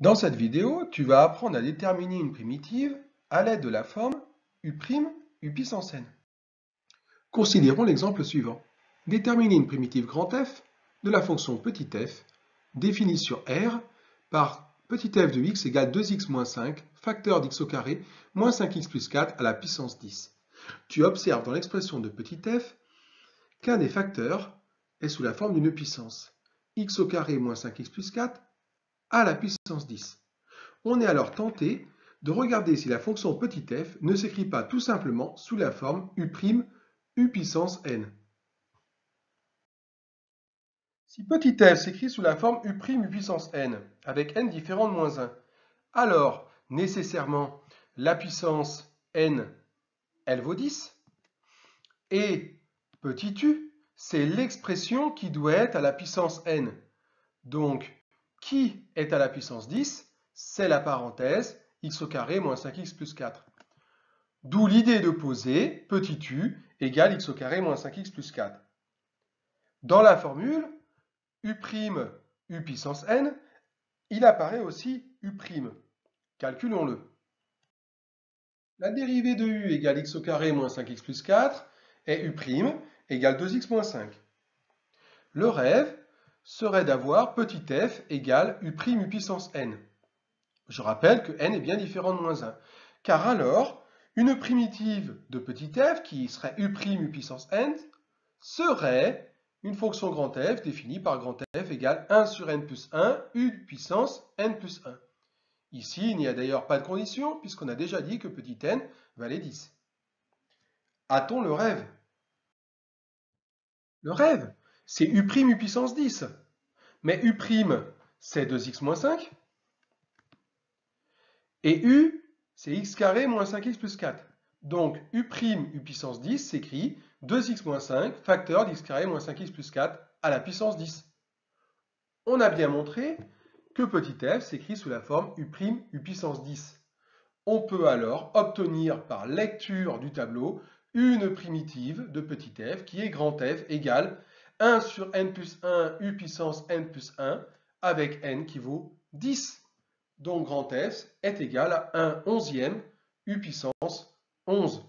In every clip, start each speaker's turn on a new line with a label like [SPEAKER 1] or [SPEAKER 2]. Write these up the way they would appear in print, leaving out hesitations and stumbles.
[SPEAKER 1] Dans cette vidéo, tu vas apprendre à déterminer une primitive à l'aide de la forme U', U puissance n. Considérons l'exemple suivant. Déterminer une primitive grand F de la fonction petit f définie sur R par petit f de x égale 2x moins 5, facteur d'x au carré, moins 5x plus 4 à la puissance 10. Tu observes dans l'expression de petit f qu'un des facteurs est sous la forme d'une puissance, x au carré moins 5x plus 4 à la puissance 10. On est alors tenté de regarder si la fonction petit f ne s'écrit pas tout simplement sous la forme U', U puissance n. Si petit f s'écrit sous la forme U', U puissance n, avec n différent de moins 1, alors nécessairement la puissance n, elle vaut 10. Et petit u, c'est l'expression qui doit être à la puissance n. Donc, qui est à la puissance 10? C'est la parenthèse x au carré moins 5x plus 4. D'où l'idée de poser petit u égale x au carré moins 5x plus 4. Dans la formule U', U puissance n, il apparaît aussi U'. Calculons-le. La dérivée de u égale x au carré moins 5x plus 4 et U' égale 2x moins 5. Le rêve serait d'avoir petit f égale U', U puissance n. Je rappelle que n est bien différent de moins 1, car alors, une primitive de petit f, qui serait U', U puissance n, serait une fonction grand f définie par grand f égale 1 sur n plus 1, U puissance n plus 1. Ici, il n'y a d'ailleurs pas de condition, puisqu'on a déjà dit que petit n valait 10. A-t-on le rêve? Le rêve, c'est U', U puissance 10. Mais U', c'est 2x moins 5. Et U, c'est x carré moins 5x plus 4. Donc U', U puissance 10 s'écrit 2x moins 5, facteur d'x carré moins 5x plus 4 à la puissance 10. On a bien montré que petit f s'écrit sous la forme U', U puissance 10. On peut alors obtenir par lecture du tableau une primitive de petit f qui est grand F égale 1 sur n plus 1 U puissance n plus 1 avec n qui vaut 10. Donc grand F est égal à 1 onzième U puissance 11.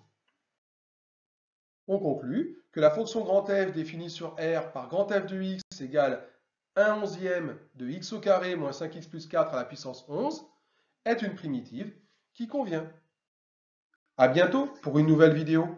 [SPEAKER 1] On conclut que la fonction grand F définie sur R par grand F de x égale 1 onzième de x au carré moins 5x plus 4 à la puissance 11 est une primitive qui convient. À bientôt pour une nouvelle vidéo.